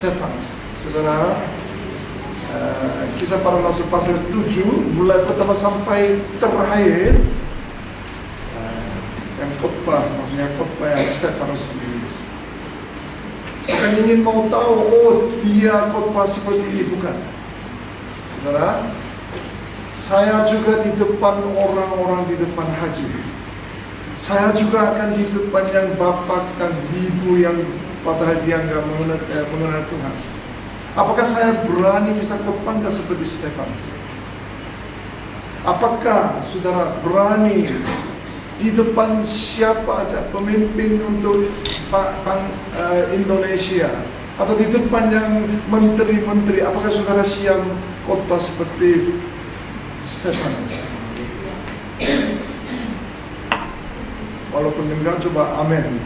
Stefanus, saudara, kisah para rasul pasal 7 mulai pertama sampai terakhir yang khotbah, maksudnya khotbah yang Stefanus sendiri. Bukan ingin mau tahu, oh dia khotbah seperti ini, bukan. Saudara, saya juga di depan orang-orang di depan haji. Saya juga akan di depan yang bapak dan ibu yang padahal dia nggak mengenal Tuhan. Apakah saya berani bisa khotbah nggak seperti Stefanus? Apakah saudara berani di depan siapa aja, pemimpin untuk Indonesia, atau di depan yang menteri-menteri, apakah saudara siap khotbah seperti Stefanus? Walaupun enggak, coba amin.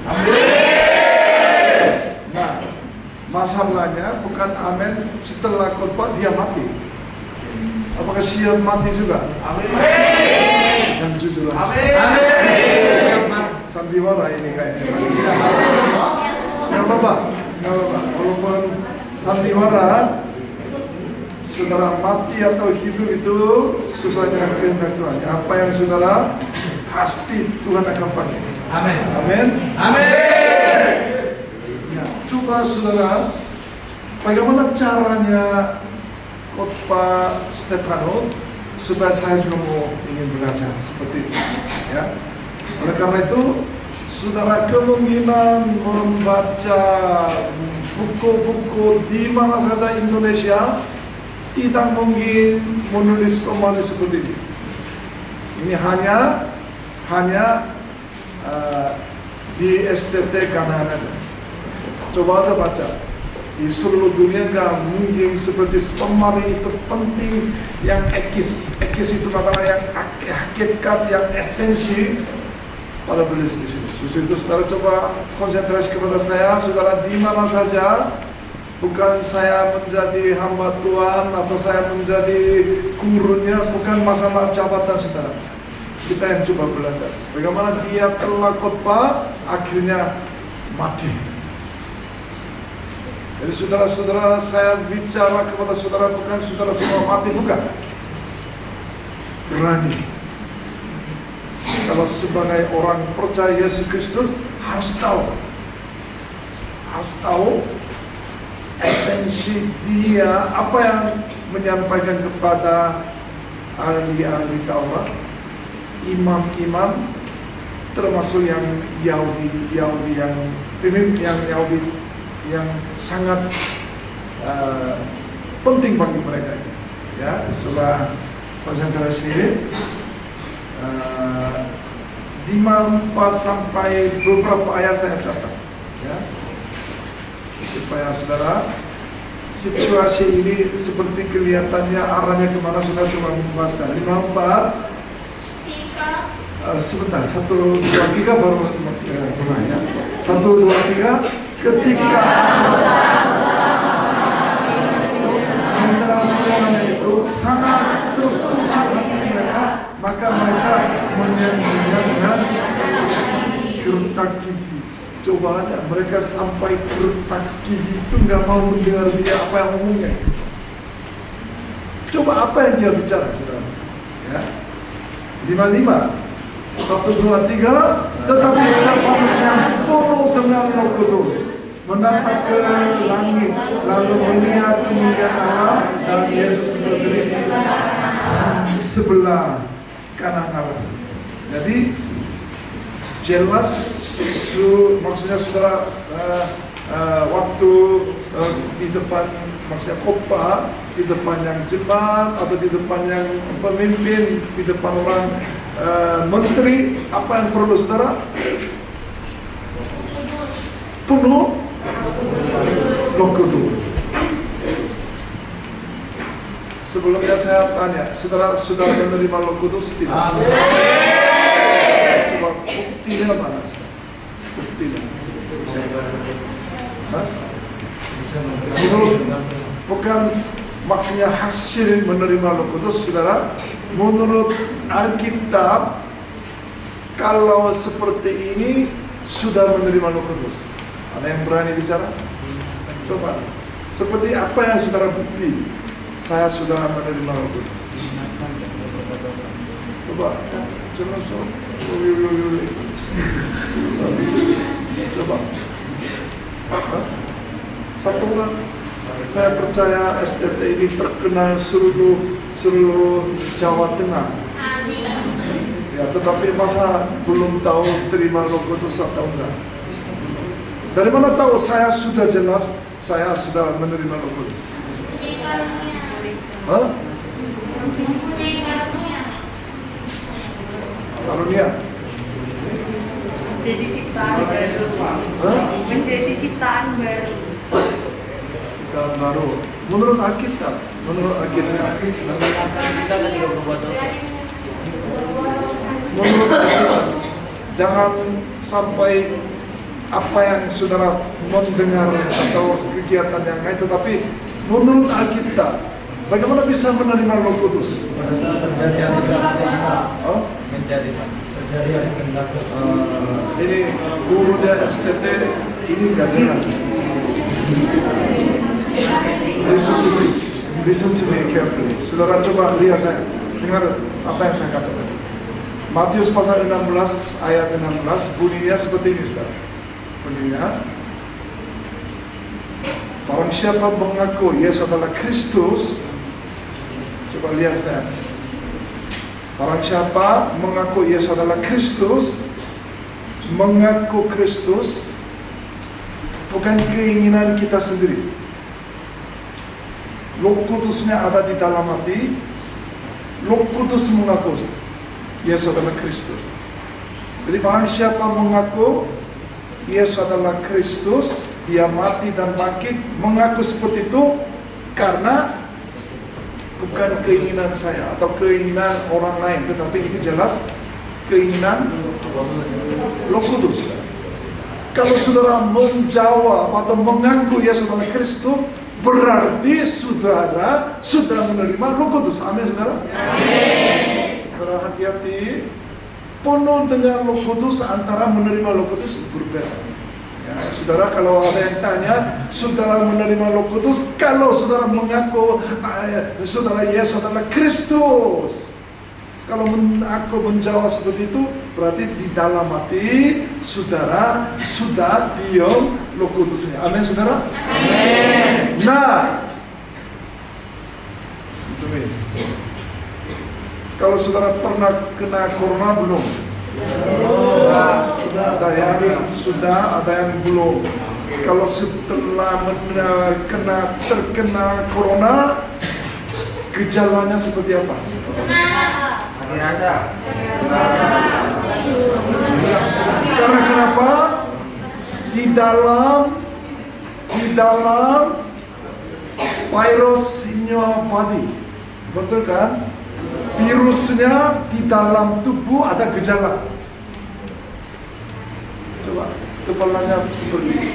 Nah, masalahnya bukan amin setelah khotbah dia mati. Apakah siap mati juga? Amin. Yang jujur. Amin. Sandiwara ini kayaknya. Nggak apa-apa. Walaupun sandiwara, saudara mati atau hidup itu sesuai dengan kehendak Tuhan. Apa yang saudara pasti Tuhan akan pakai. Amin. Amin. Amin. Coba saudara, bagaimana caranya khotbah Stefanus supaya saya juga mau ingin belajar seperti itu, ya. Oleh karena itu, saudara kemungkinan membaca buku-buku di mana saja Indonesia tidak mungkin menulis somali seperti ini. Ini hanya di STT kanan aja. Coba aja baca. Di seluruh dunia nggak mungkin seperti summary itu penting, yang ekis itu katakan yang hakikat, yang esensi pada tulis di sini. Terus itu saudara coba konsentrasi kepada saya, saudara di mana saja. Bukan saya menjadi hamba Tuhan atau saya menjadi gurunya, bukan masalah jabatan saudara. Kita yang coba belajar bagaimana dia telah khotbah akhirnya mati. Jadi saudara-saudara, saya bicara kepada saudara bukan saudara semua mati, bukan. Berani. Kalau sebagai orang percaya Yesus Kristus harus tahu esensi dia, apa yang menyampaikan kepada ahli-ahli Taurat, imam-imam, termasuk yang Yahudi yang pemimpin yang Yahudi yang sangat penting bagi mereka. Ya, coba konsentrasi. 5-4 sampai beberapa ayat saya catat, ya, supaya saudara situasi ini seperti kelihatannya arahnya kemana, saudara coba membaca 5-4. Sebentar, 1, 2, 3 baru mulai, ya. 1, 2, 3. Ketika generasi itu sangat terus-terusan mereka, maka mereka menyanyinya dengan gertak gigi. Coba aja, mereka sampai gertak gigi itu nggak mau mendengar dia apa yang ngomongnya. Coba apa yang dia bicara, saudara? Ya, 5-5. 1, 2, 3. Tetapi Stefanus yang penuh dengan Roh Kudus menatap ke langit, lalu melihat kemuliaan Allah dan Yesus berdiri di sebelah kanan Allah. Jadi jelas, maksudnya saudara, waktu di depan, maksudnya khotbah di depan yang jemaat atau di depan yang pemimpin, di depan orang menteri, apa yang perlu saudara? Penuh Roh Kudus. Sebelumnya saya tanya, saudara sudah menerima Roh Kudus tidak? Amin. Coba buktinya mana? Buktinya. Bukan maksudnya hasil menerima Roh Kudus, saudara. Menurut Alkitab, kalau seperti ini sudah menerima Roh Kudus. Ada yang berani bicara? Coba Seperti apa yang saudara bukti saya sudah menerima Roh Kudus? Coba, jangan coba. Satu orang, saya percaya STT ini terkenal seluruh Jawa Tengah. Ya, tetapi masa belum tahu terima Roh Kudus atau enggak? Dari mana tahu saya sudah jelas saya sudah menerima Roh Kudus? Hah? Karunia. Menjadi ciptaan baru. Menjadi ciptaan baru. Ciptaan baru. Menurut Alkitab. Menurut Alkitab. Menurut Alkitab. Jangan sampai apa yang saudara mendengar atau kegiatan yang lain, tetapi menurut Alkitab, bagaimana bisa menerima Roh Kudus? Pada saat terjadi Oh? Ini gurunya STT ini nggak jelas. Listen to me carefully. Saudara coba lihat saya, dengar apa yang saya katakan. Matius pasal 16 ayat 16 bunyinya seperti ini, saudara. Bunyinya, barang siapa mengaku Yesus adalah Kristus, coba lihat saya. Barang siapa mengaku Yesus adalah Kristus, mengaku Kristus bukan keinginan kita sendiri. Roh Kudusnya ada di dalam hati. Roh Kudus mengaku Yesus adalah Kristus. Jadi barang siapa mengaku Yesus adalah Kristus, dia mati dan bangkit, mengaku seperti itu karena bukan keinginan saya atau keinginan orang lain, tetapi ini jelas keinginan Roh Kudus. Kalau saudara menjawab atau mengaku Yesus adalah Kristus, berarti saudara sudah menerima Roh Kudus. Amin, saudara. Amin. Saudara hati-hati. Penuh dengan Roh Kudus, antara menerima Roh Kudus berbeda. Ya, saudara, kalau ada yang tanya, saudara menerima Roh Kudus kalau saudara mengaku saudara Yesus adalah Kristus. Kalau aku menjawab seperti itu, berarti di dalam hati saudara sudah diam Roh Kudusnya. Amin, saudara. Amin. Nah, kalau saudara pernah kena corona belum? Ada yang sudah, ada yang belum. Kalau setelah terkena corona, gejalanya seperti apa? Karena kenapa? Di dalam virus in your body, betul kan? Virusnya di dalam tubuh ada gejala. Coba kepalanya seperti ini.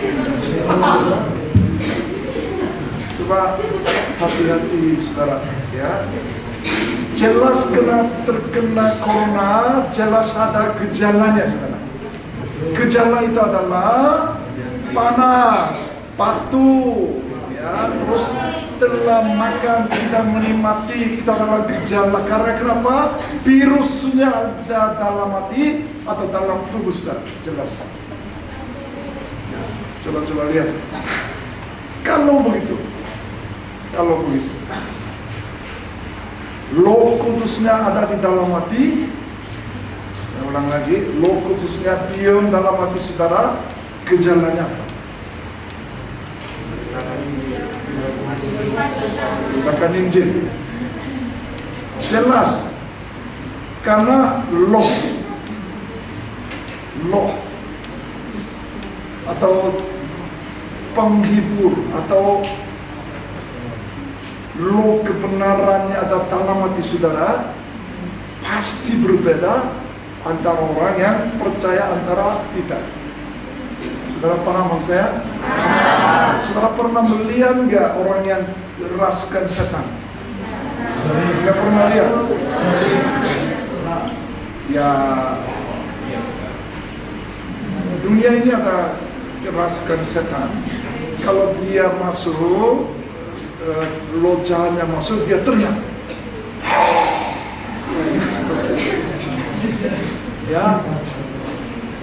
Coba hati-hati, saudara, ya. Jelas terkena corona, jelas ada gejalanya, saudara. Gejala itu adalah panas, batuk, ya, terus telah makan tidak menikmati, itu adalah gejala. Karena kenapa? Virusnya ada dalam hati atau dalam tubuh, saudara. Jelas. Ya, coba lihat. Kalau begitu, Roh Kudusnya ada di dalam hati. Saya ulang lagi, Roh Kudusnya diam dalam hati saudara, gejalanya apa? Bahkan Injil jelas, karena loh atau penghibur atau loh kebenarannya ada dalam hati saudara, pasti berbeda antara orang yang percaya antara tidak. Saudara paham maksud saya? Saudara pernah melihat nggak orang yang dirasukan setan? Nggak pernah lihat? Ya, dunia ini ada dirasukan setan. kalau dia masuk, lo jahannya masuk, dia teriak. Ya,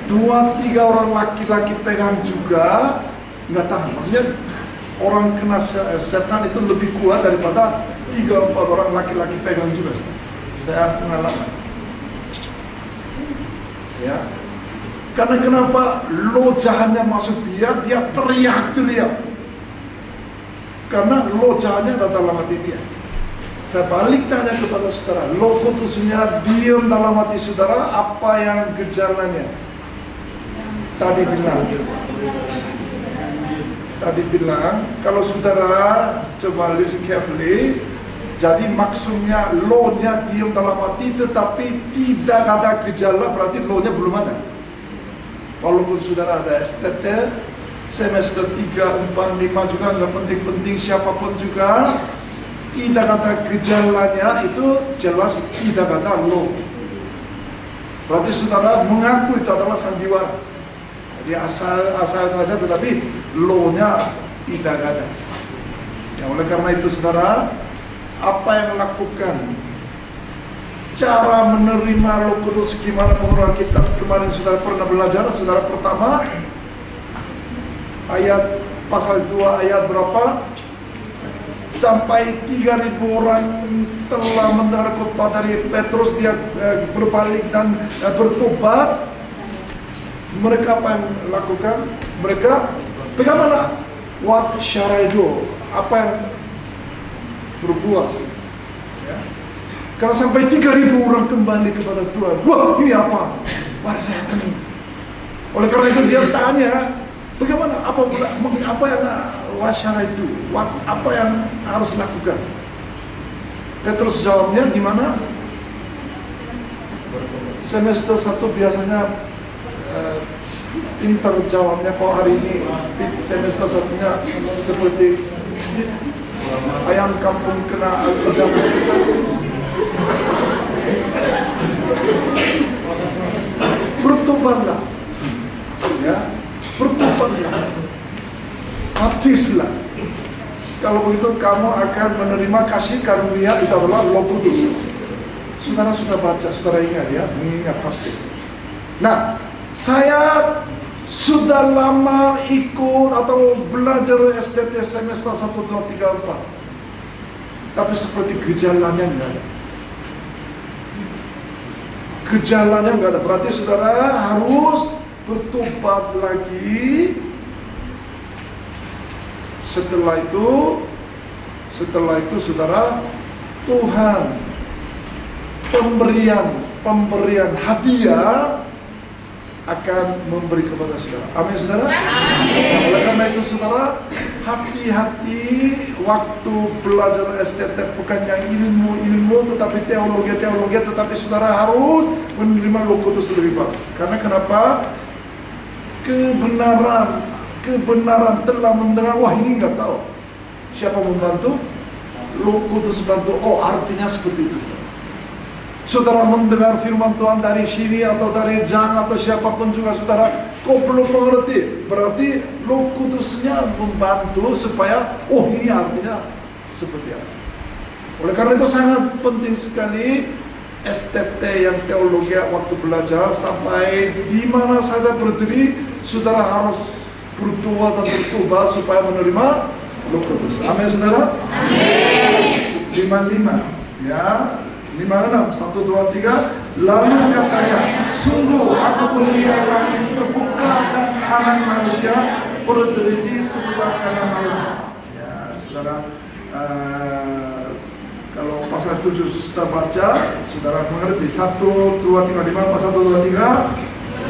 2-3 orang laki-laki pegang juga nggak tahan. Maksudnya orang kena setan itu lebih kuat daripada 3-4 orang laki-laki pegang juga. Saya pengalaman. Ya, karena kenapa lo jahannya masuk dia teriak-teriak. Karena lo jahannya ada dalam hati dia. Saya balik tanya kepada saudara, lo kudusnya diam dalam hati saudara, apa yang gejalanya? Tadi bilang, kalau saudara coba listen carefully, jadi maksudnya lo-nya diam dalam hati tetapi tidak ada gejala, berarti lo-nya belum ada. Walaupun saudara ada STT, semester 3, 4, 5 juga nggak penting-penting siapapun juga, tidak ada gejalanya, itu jelas tidak ada lo. Berarti saudara mengaku itu adalah sandiwara. Jadi asal saja tetapi lo-nya tidak ada. Ya, oleh karena itu saudara, apa yang lakukan? Cara menerima Roh Kudus gimana menurut Alkitab kemarin saudara pernah belajar. Saudara pertama ayat pasal 2 ayat berapa? Sampai 3.000 orang telah mendengar khotbah dari Petrus, dia berbalik dan bertobat. Mereka apa yang lakukan? Mereka bagaimana? What shall I do? Apa yang berbuat? Ya. Kalau sampai 3.000 orang kembali kepada Tuhan, wah ini apa? What is happening? Oleh karena itu dia tanya, bagaimana? Apa yang what shall I do? Apa yang harus lakukan? Petrus jawabnya gimana? Semester 1 biasanya pintar jawabnya, kok hari ini semester 1-nya seperti ayam kampung kena jamur. Bertobatlah, ya, bertobatlah, baptislah. Kalau begitu kamu akan menerima kasih karunia, itu adalah Roh Kudus. Saudara sudah baca, saudara ingat ya, mengingat pasti. Nah, saya sudah lama ikut atau belajar STT semester 1, 2, 3, 4. Tapi seperti gejalanya enggak ada. Gejalanya enggak ada. Berarti saudara harus bertobat lagi. Setelah itu saudara, Tuhan pemberian hadiah akan memberi kepada saudara. Amin saudara. Amin. Oleh karena itu saudara, hati-hati waktu belajar STT, bukan yang ilmu tetapi teologi, tetapi saudara harus menerima Roh Kudus lebih bagus. Karena kenapa? Kebenaran telah mendengar. Wah ini nggak tahu siapa membantu, Roh Kudus bantu. Oh artinya seperti itu saudara. Saudara mendengar firman Tuhan dari sini atau dari Jan atau siapapun juga saudara, kok belum mengerti, berarti Roh Kudusnya membantu supaya oh ini artinya seperti apa. Oleh karena itu sangat penting sekali STT yang teologi waktu belajar, sampai di mana saja berdiri saudara harus berdoa dan bertobat supaya menerima Roh Kudus. Amin saudara. Amin. 55 ya. 56, 1, 2, 3. Lalu katanya, sungguh aku melihat langit terbuka dan anak manusia berdiri di sebelah kanan Allah. Ya, saudara, kalau pasal 7 sudah baca, saudara mengerti. 1, 2, 3, 5, pasal 1, 2, 3.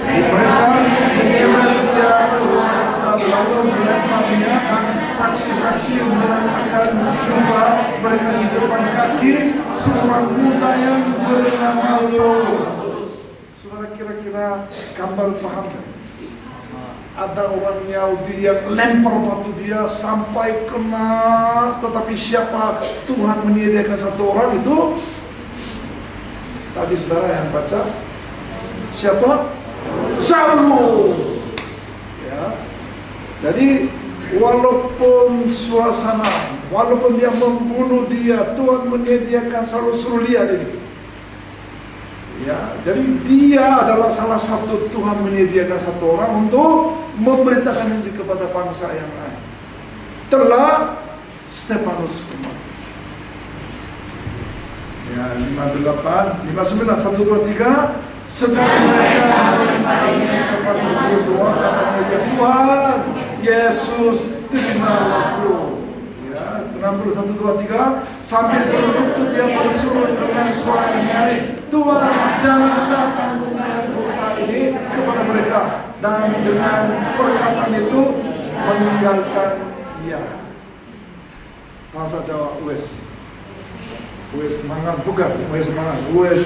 Mereka menyeret dia keluar lalu melemparnya, dan saksi-saksi menanyakan jumpa mereka di depan kaki seorang muda yang bernama Saulus. Saudara kira-kira gambar paham kan? Ada orang Yahudi yang lempar batu dia sampai kena, tetapi siapa Tuhan menyediakan satu orang itu? Tadi saudara yang baca siapa? Saulus. Ya. Jadi Walaupun suasana, walaupun dia membunuh dia, Tuhan menyediakan selalu suruh lihat ini. Ya, jadi dia adalah salah satu Tuhan menyediakan satu orang untuk memberitakan Injil kepada bangsa yang lain. Telah Stefanus kemati. Ya, 58, 59, 1, 2, 3. Sedang mereka menyembahnya Stefanus berdoa katanya, ya Tuhan Yesus terimalah aku. Ya, 60, 1, 2, 3. Sambil berlutut dia bersuruh dengan suara nyaring, Tuhan jangan tanggung dosa ini kepada mereka. Dan dengan perkataan itu meninggalkan ia. Bahasa Jawa Wes mangan, bukan Wes mangan, Wes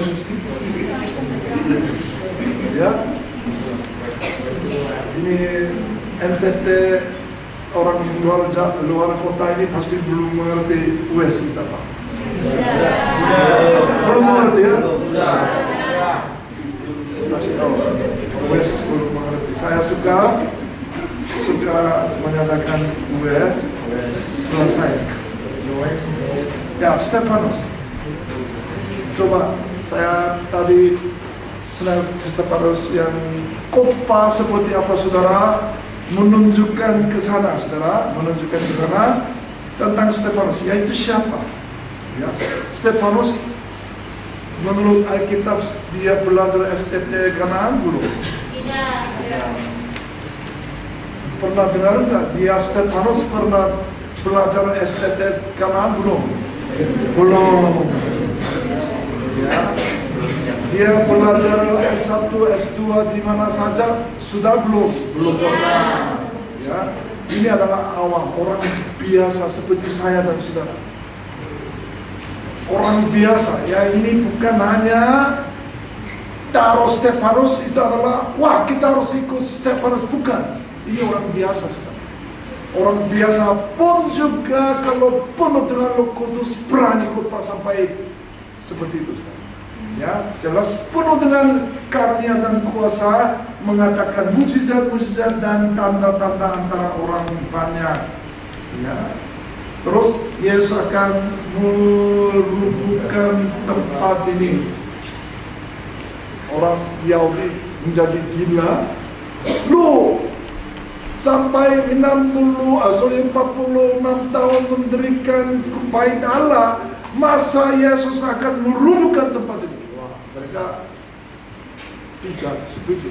ya. Ini NTT orang luar kota ini pasti belum mengerti Wes kita Pak. Belum mengerti ya? Pasti tahu Wes belum mengerti. Saya suka menyatakan Wes selesai. Ya, Stefanus. Coba saya tadi Stefanus yang khotbah seperti apa saudara, menunjukkan ke sana tentang Stefanus, yaitu siapa? Ya, Stefanus menurut Alkitab dia belajar STT Kanaan belum? Tidak. Pernah dengar enggak? Dia Stefanus pernah belajar STT Kanaan belum? Belum. Ya. Dia belajar S1, S2 di mana saja sudah belum? Belum pernah. Ya. Ini adalah awam, orang biasa seperti saya dan saudara. Orang biasa, ya ini bukan hanya taruh Stefanus itu adalah wah kita harus ikut Stefanus, bukan. Ini orang biasa saudara. Orang biasa pun juga kalau penuh dengan Roh Kudus berani khotbah sampai seperti itu. Ya, jelas penuh dengan karunia dan kuasa, mengatakan mujizat-mujizat dan tanda-tanda antara orang banyak. Ya. Terus Yesus akan merubuhkan tempat ini. Orang Yahudi menjadi gila. Loh, sampai 46 tahun mendirikan bait Allah, masa Yesus akan merubuhkan tempat ini? Wah, mereka tidak setuju.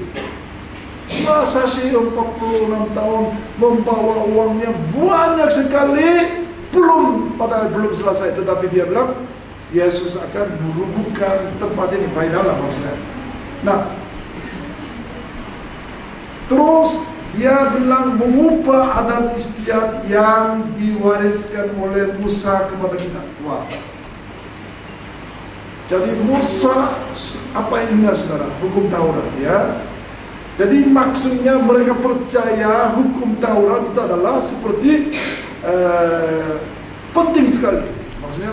Masa sih 46 tahun membawa uangnya banyak sekali, padahal belum selesai, tetapi dia bilang Yesus akan merubuhkan tempat ini, bait Allah maksudnya. Nah, terus dia bilang mengubah adat istiadat yang diwariskan oleh Musa kepada kita. Wah. Jadi Musa apa yang ingat saudara? Hukum Taurat ya. Jadi maksudnya mereka percaya hukum Taurat itu adalah seperti penting sekali. Maksudnya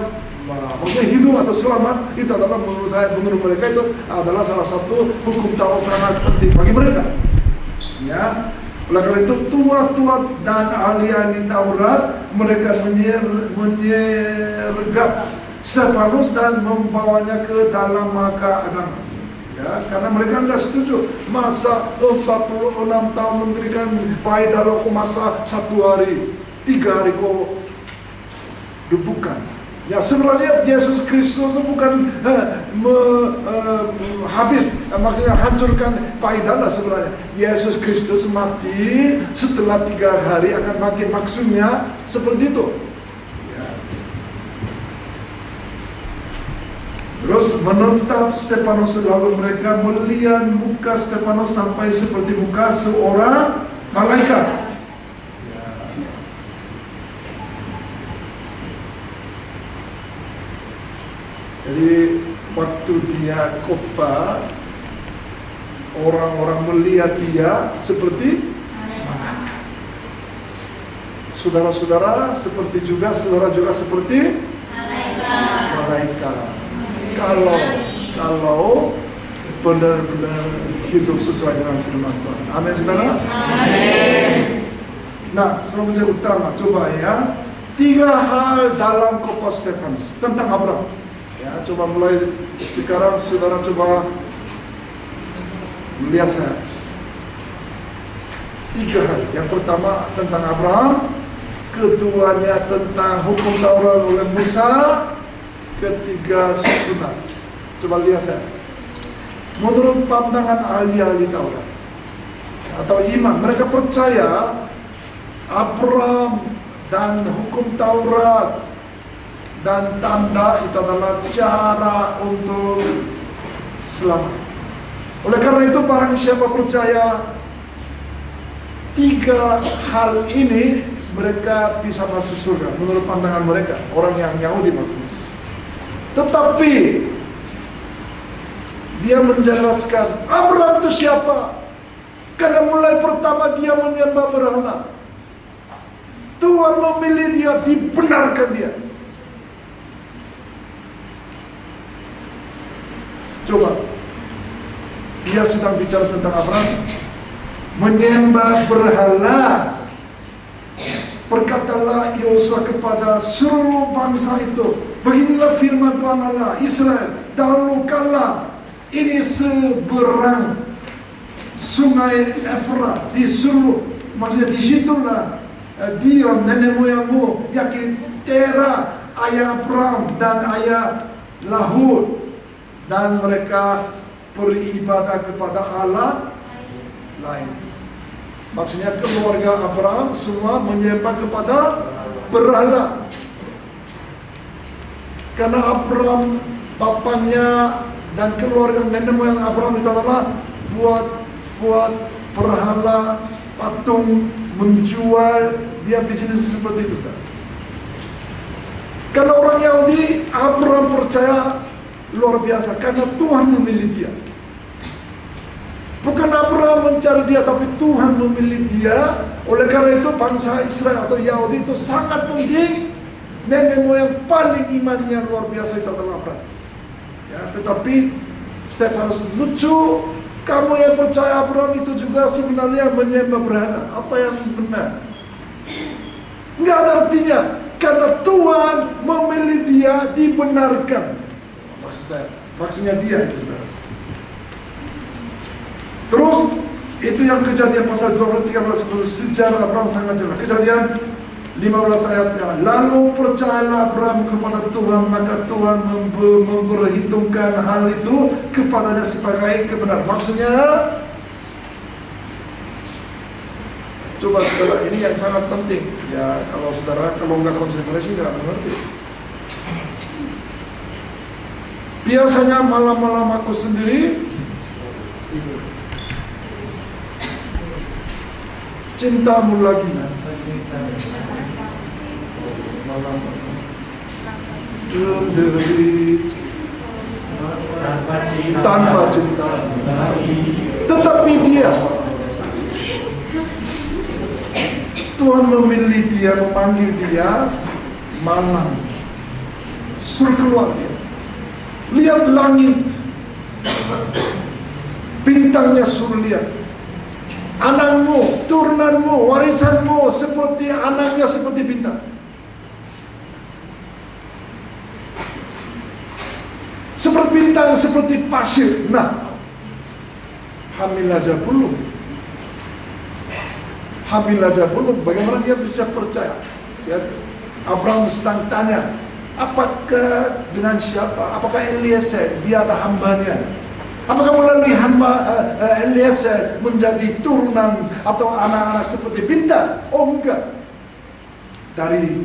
hidup atau selamat itu adalah menurut mereka itu adalah salah satu hukum Taurat sangat penting bagi mereka. Ya. Oleh karena itu tua-tua dan ahli-ahli Taurat mereka menyergap Stefanus dan membawanya ke dalam mahkamah agama. Ya, karena mereka enggak setuju masa 46 tahun mendirikan bait Allah kok masa 1 hari, 3 hari kok bukan. Ya sebenarnya Yesus Kristus bukan maksudnya hancurkan bait Allah sebenarnya. Yesus Kristus mati setelah 3 hari akan bangkit, maksudnya seperti itu. Ya. Terus menetap Stefanus, lalu mereka melihat muka Stefanus sampai seperti muka seorang malaikat. Jadi waktu dia khotbah, orang-orang melihat dia seperti saudara-saudara, seperti juga saudara juga seperti malaikat. Kalau benar-benar hidup sesuai dengan firman Tuhan. Amin saudara. Amin. Nah, subjek utama, coba ya. 3 hal dalam khotbah Stefanus tentang Abraham. Ya, coba mulai sekarang saudara coba melihat saya. 3 hal. Yang pertama tentang Abraham, keduanya tentang hukum Taurat oleh Musa, ketiga sunat. Coba lihat saya. Menurut pandangan ahli-ahli Taurat atau iman, mereka percaya Abraham dan hukum Taurat dan tanda itu adalah cara untuk selamat. Oleh karena itu barang siapa percaya 3 hal ini, mereka bisa masuk surga menurut pandangan mereka, orang yang Yahudi maksudnya. Tetapi dia menjelaskan Abraham itu siapa? Karena mulai pertama dia menyembah berhala, Tuhan memilih dia, dibenarkan dia. Coba, dia sedang bicara tentang Abraham menyembah berhala. Berkatalah Yosua kepada seluruh bangsa itu, beginilah firman Tuhan Allah Israel, dahulu kala ini seberang sungai Efrat di seluruh, maksudnya disitulah diam nenek moyangmu, yakni Tera ayah Abraham dan ayah Lahud, dan mereka beribadah kepada Allah lain. Maksudnya keluarga Abraham semua menyembah kepada berhala. Karena Abraham, bapaknya dan keluarga nenek moyang Abraham itu adalah buat berhala, patung, menjual, dia bisnis seperti itu. Karena orang Yahudi, Abraham percaya luar biasa karena Tuhan memilih dia. Bukan Abraham mencari dia, tapi Tuhan memilih dia. Oleh karena itu bangsa Israel atau Yahudi itu sangat penting. Nenek moyang paling imannya luar biasa itu adalah Abraham. Ya, tetapi Stefanus lucu. Kamu yang percaya Abraham itu juga sebenarnya menyembah berhala. Apa yang benar? Nggak ada artinya. Karena Tuhan memilih dia, dibenarkan. Maksudnya dia itu, saudara. Terus itu yang Kejadian pasal 12-13 sejarah Abraham sangat jelas. Kejadian 15 ayatnya. Lalu percayalah Abraham kepada Tuhan, maka Tuhan memperhitungkan hal itu kepadanya sebagai kebenaran. Maksudnya, coba saudara, ini yang sangat penting. Ya, kalau saudara kalau nggak konsentrasi nggak mengerti. Biasanya malam-malam aku sendiri cintamu lagi. Tanpa cinta. Tetapi dia, Tuhan memilih dia, memanggil dia malam, suruh keluar dia. Lihat langit, bintangnya suruh lihat. Anakmu, turunanmu, warisanmu seperti anaknya seperti bintang. Seperti bintang, seperti pasir. Nah, hamil aja belum. Hamil aja belum. Bagaimana dia bisa percaya? Ya, Abraham sedang tanya, apakah dengan siapa? Apakah Eliezer? Dia ada hambanya. Apakah melalui hamba Eliezer menjadi turunan atau anak-anak seperti bintang? Oh enggak. Dari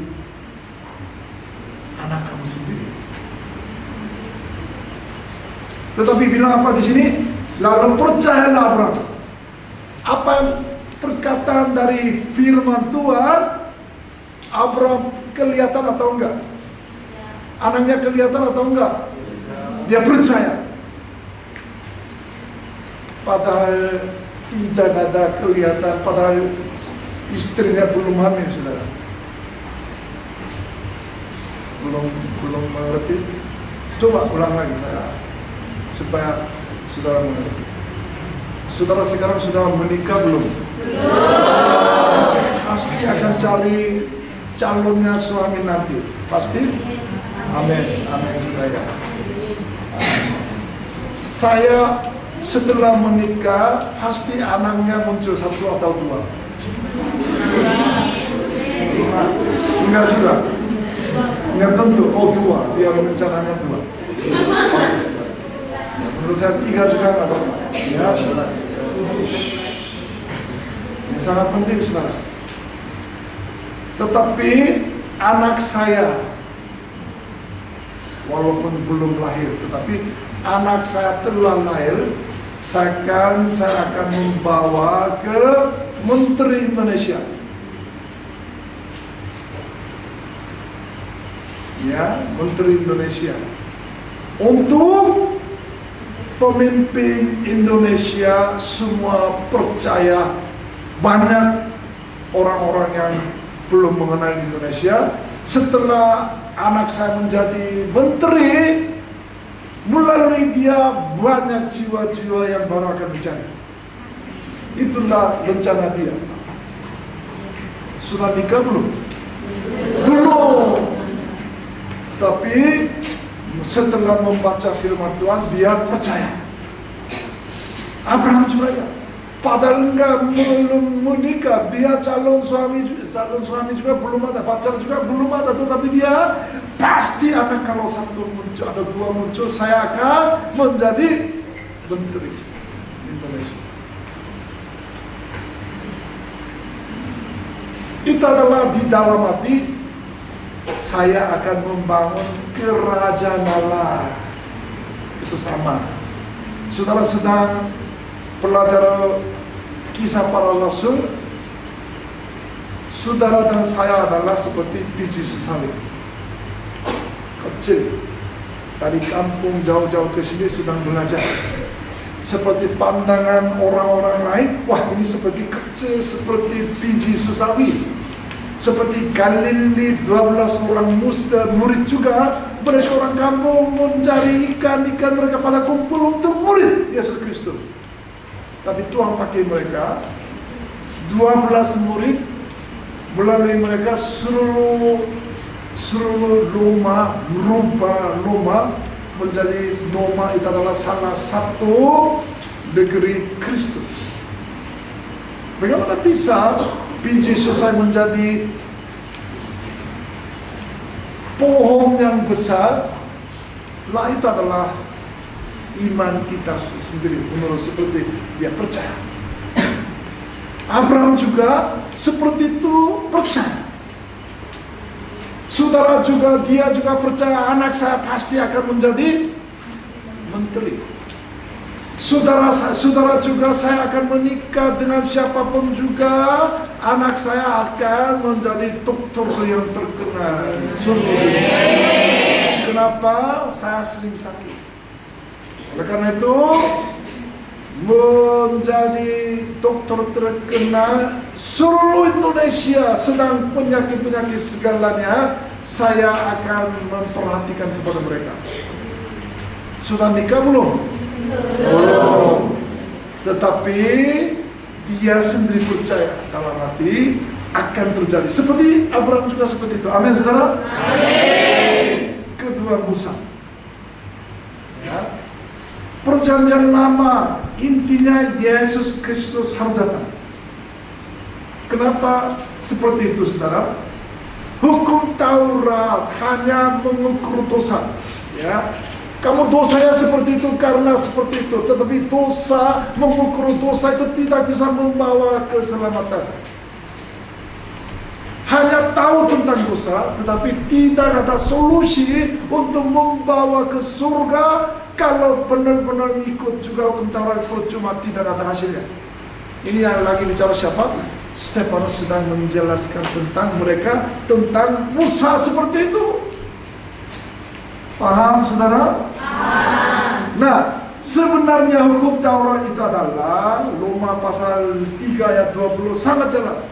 anak kamu sendiri. Tetapi bilang apa di sini? Lalu percayalah Abraham. Apa perkataan dari firman Tuhan? Abraham kelihatan atau enggak? Anaknya kelihatan atau enggak? Dia percaya. Padahal tidak ada kelihatan, padahal istrinya belum hamil, saudara. Belum mengerti. Coba ulang lagi saya, supaya saudara mengerti. Saudara sekarang sudah menikah belum? Pasti akan cari calonnya suami nanti. Pasti? Amin. Amin saudara. Saya setelah menikah pasti anaknya muncul 1 atau 2. Enggak juga. Enggak tentu. Oh 2. Dia merencanakan 2. Menurut saya 3 juga enggak apa-apa. Ya. Ini sangat penting saudara. Tetapi anak saya walaupun belum lahir, tetapi anak saya telah lahir, saya akan membawa ke Menteri Indonesia. Ya, Menteri Indonesia. Untuk pemimpin Indonesia semua percaya, banyak orang-orang yang belum mengenal Indonesia. Setelah anak saya menjadi menteri, melalui dia banyak jiwa-jiwa yang baru akan mencari. Itulah rencana dia. Sudah nikah belum? Belum. Tapi setelah membaca firman Tuhan, dia percaya. Abraham juga ya. Padahal belum menikah, dia calon suami juga belum ada, pacar juga belum ada, tetapi dia pasti akan, kalau 1 muncul atau 2 muncul, saya akan menjadi menteri Indonesia. Itu adalah di dalam hati, saya akan membangun kerajaan Allah. Itu sama. Saudara sedang belajar kisah para rasul, saudara dan saya adalah seperti biji sesawi kecil dari kampung jauh-jauh ke sini sedang belajar. Seperti pandangan orang-orang lain, wah ini seperti kecil, seperti biji sesawi. Seperti Galilei, 12 orang murid juga, mereka orang kampung mencari ikan mereka pada kumpul untuk murid Yesus Kristus. Tapi Tuhan pakai mereka 12 murid, melalui mereka seluruh Roma, merubah Roma menjadi Roma. Itu adalah salah satu negeri Kristus. Bagaimana bisa biji sesawi menjadi pohon yang besar? Lah itu adalah iman kita sendiri, menurut seperti dia percaya. Abraham juga seperti itu percaya. Saudara juga, dia juga percaya, anak saya pasti akan menjadi menteri. Saudara juga, saya akan menikah dengan siapapun juga, anak saya akan menjadi dokter yang terkenal. Kenapa? Saya sering sakit. Oleh karena itu, menjadi dokter terkenal seluruh Indonesia sedang penyakit-penyakit segalanya, saya akan memperhatikan kepada mereka. Sudah nikah belum? Belum. Tetapi dia sendiri percaya dalam hati akan terjadi. Seperti Abraham juga seperti itu. Amin, saudara? Amin. Kedua Musa. Ya. Perjanjian lama, intinya Yesus Kristus harus datang. Kenapa seperti itu, saudara? Hukum Taurat hanya mengukur dosa. Ya, kamu dosanya seperti itu karena seperti itu. Tetapi dosa, mengukur dosa itu tidak bisa membawa keselamatan. Hanya tahu tentang dosa, tetapi tidak ada solusi untuk membawa ke surga. Kalau benar-benar ikut juga hukum Taurat, percuma, tidak ada hasilnya. Ini yang lagi bicara siapa? Stefanus sedang menjelaskan tentang mereka, tentang Musa seperti itu. Paham, saudara? Paham. Nah, sebenarnya hukum Taurat itu adalah Roma pasal 3 ayat 20, sangat jelas.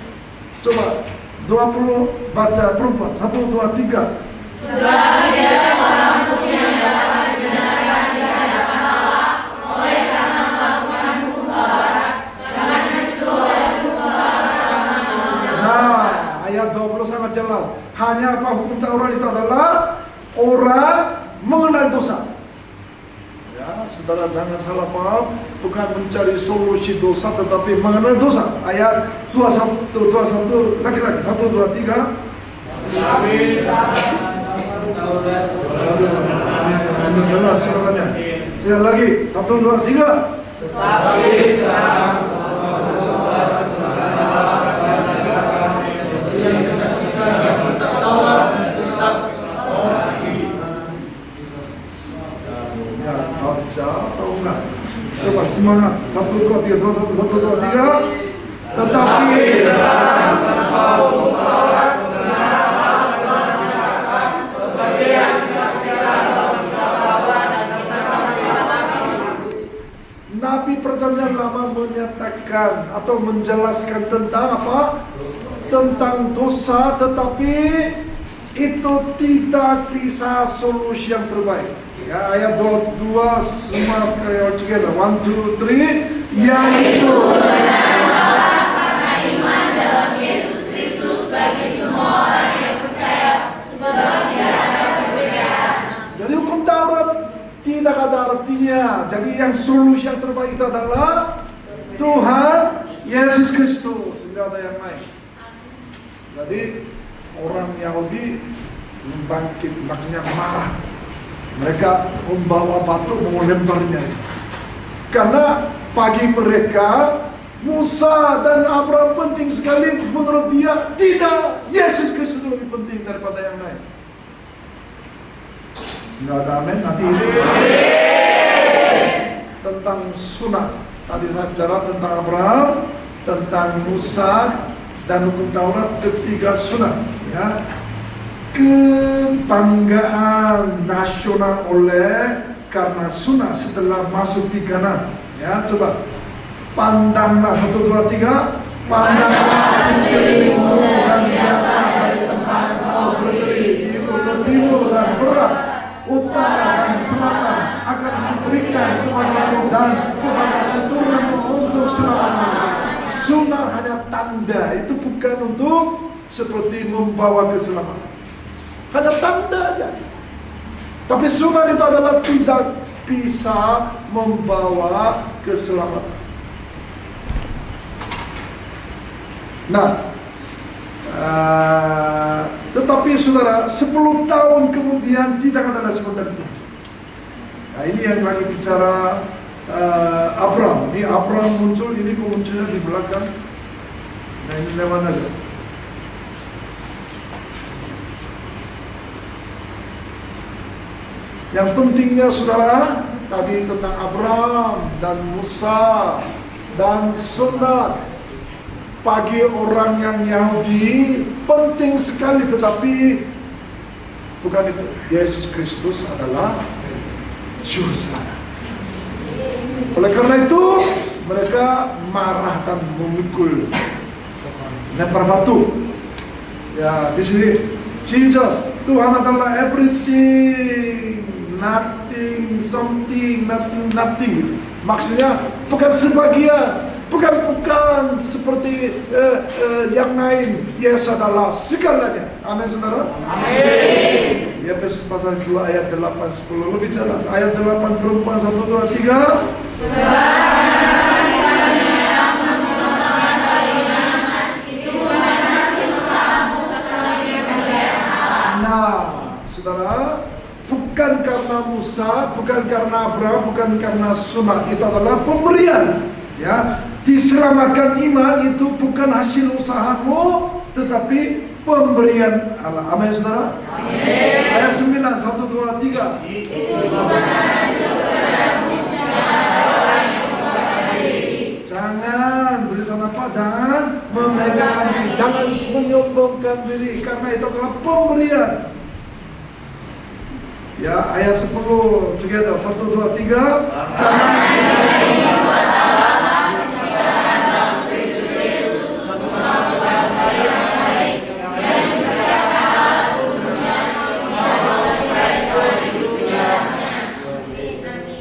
Coba 20 baca perempuan, 1, 2, 3. Sebab tidak seorang pun yang dapat dibenarkan di hadapan Allah oleh karena melakukan hukum Taurat, karena justru oleh hukum 20 sangat jelas. Hanya apa hukum Taurat itu adalah orang mengenal dosa. Ya, saudara jangan salah paham, bukan mencari solusi dosa tetapi mengenal dosa. Ayat 21 lagi-lagi 1, 2, 3. Ini jelas saudaranya. Sekali lagi 1, 2, 3. Baca atau enggak? Coba semangat. 1, 2, 3, 2, 1, 1, 2, 3. Tetapi sekarang engkau Taurat seperti yang disaksikan dalam kitab Taurat dan kitab Nabi Perjanjian Lama menyatakan atau menjelaskan tentang apa? Tentang dosa, tetapi itu tidak bisa solusi yang terbaik. Ya, ayat 22 semua sekali all together. 1, 2, 3. Yaitu karena iman dalam Yesus Kristus bagi semua orang yang percaya, sebab tidak ada perbedaan. Jadi hukum Taurat tidak ada artinya. Jadi yang solusi yang terbaik itu adalah Tuhan Yesus Kristus, tidak ada yang lain. Jadi orang Yahudi membangkit, maksudnya marah. Mereka membawa batu mau lemparnya. Karena bagi mereka Musa dan Abraham penting sekali, menurut dia tidak. Yesus Kristus lebih penting daripada yang lain. Enggak ada amin nanti. Tentang sunat. Tadi saya bicara tentang Abraham, tentang Musa dan hukum Taurat, ketiga sunat. Ya. Kebanggaan nasional oleh karena sunat setelah masuk di Kanaan. Ya, coba pandanglah 1, 2, 3. Pandanglah sekelilingmu dan lihatlah dari tempat kau berdiri di ujung timur dan barat, utara dan selatan akan diberikan kepadamu dan kepada keturunanmu untuk selamanya. Sunat hanya tanda, itu bukan untuk seperti membawa keselamatan. Hanya tanda aja. Tapi sunat itu adalah tidak bisa membawa keselamatan. Nah, tetapi saudara, 10 tahun kemudian tidak ada seperti itu. Nah, ini yang lagi bicara Abraham. Ini Abraham muncul, ini kok munculnya di belakang. Nah, ini lewat aja. Yang pentingnya saudara, tadi tentang Abraham dan Musa dan sunat bagi orang yang Yahudi penting sekali, tetapi bukan itu. Yesus Kristus adalah juru selamat. Oleh karena itu mereka marah dan memukul, lempar batu. Ya, di sini Jesus, Tuhan adalah everything, nothing, something, nothing. Maksudnya bukan sebagian, bukan seperti yang lain. Yesus adalah segalanya. Amin, saudara. Amin. Efesus pasal 2 ayat 8-10 lebih jelas. Ayat 8 perempuan 1, 2, 3. Nah, saudara, bukan karena Musa, bukan karena Abraham, bukan karena sunat, itu adalah pemberian. Ya, diselamatkan iman itu bukan hasil usahamu, tetapi pemberian Allah. Amin, saudara. Amin. Ayat 9, 1, 2, 3. Itu bukan hasil pekerjaanmu, orang yang memegangkan diri. Jangan tulisan apa? Jangan memegangkan diri, jangan menyombongkan diri, karena itu adalah pemberian. Ya, ayat 10 together, 1, 2, 3.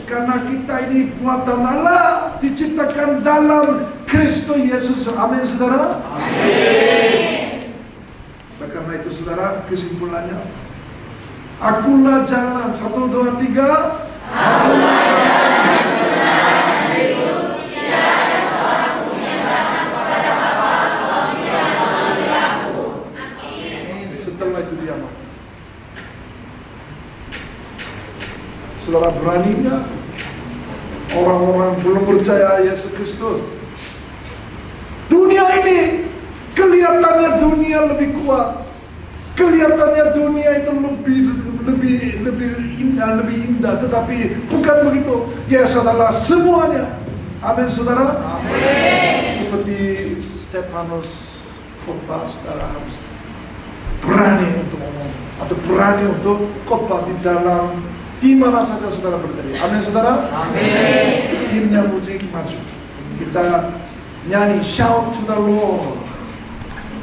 Karena kita ini buatan Allah, diciptakan dalam Kristus Yesus. Amin, saudara. Amin. Oleh karena itu saudara, kesimpulannya, akulah jalan. 1, 2, 3. Akulah jalan yang benar dan hidup. Tidak ada seorang pun yang datang kepada Bapa kalau tidak melalui Aku. Amin. Setelah itu dia mati. Saudara, berani nggak orang-orang belum percaya Yesus Kristus? Dunia ini kelihatannya dunia lebih kuat, kelihatannya dunia itu lebih indah, tetapi bukan begitu. Yesus adalah semuanya. Amin, saudara. Amin. Seperti Stefanus khotbah, saudara harus berani untuk ngomong atau berani untuk khotbah di mana saja saudara berdiri. Amin, saudara. Amin. Timnya musik maju. Kita nyanyi shout to the Lord.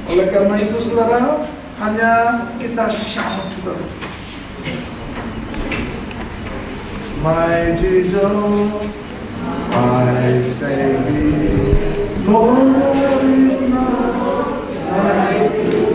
Oleh karena itu saudara, hanya kita shout to the Lord. My Jesus, my Savior, Lord is not like you.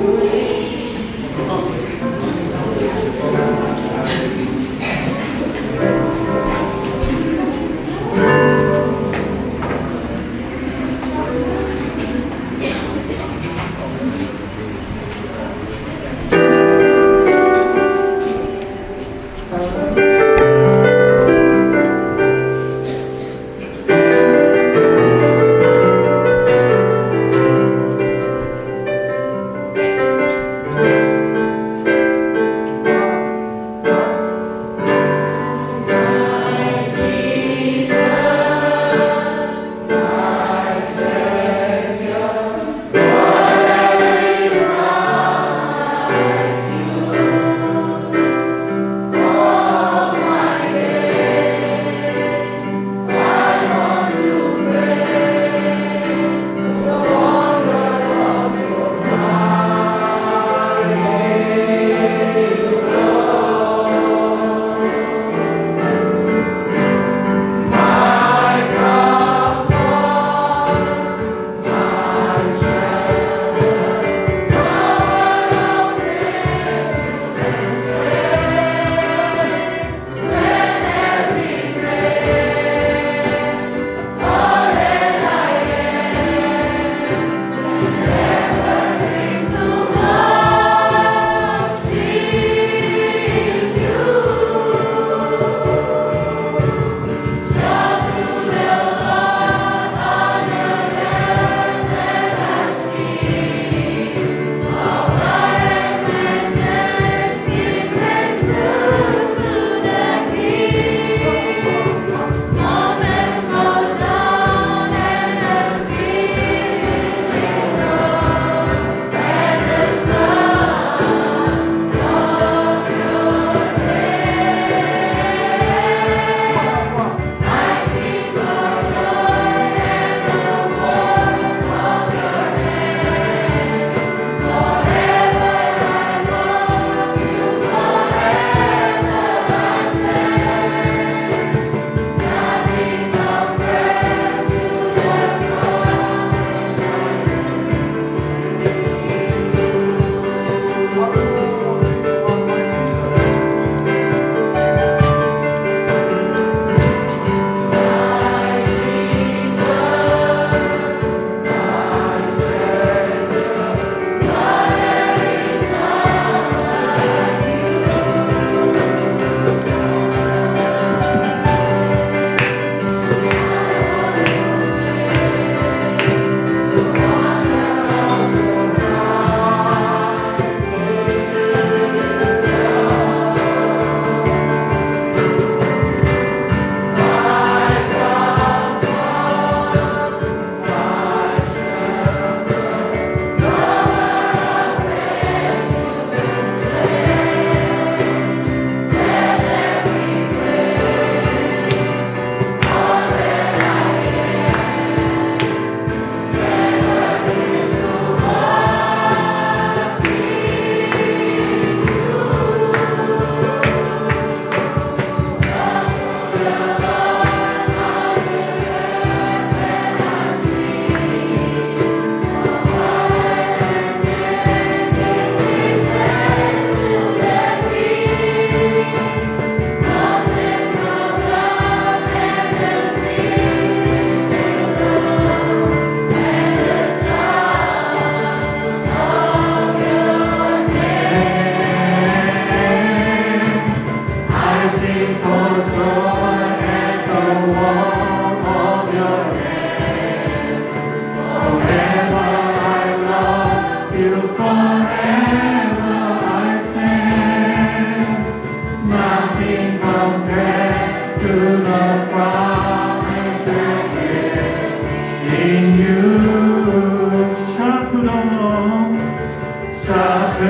To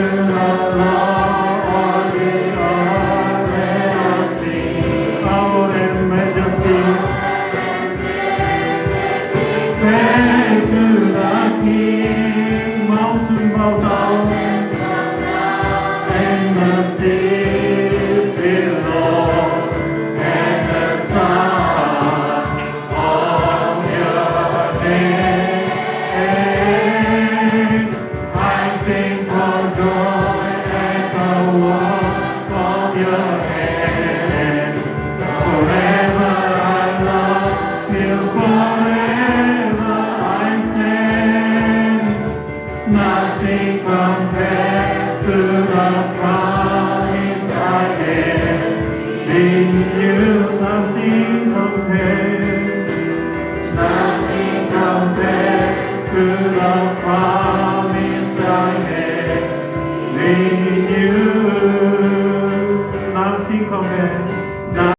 the promise I had.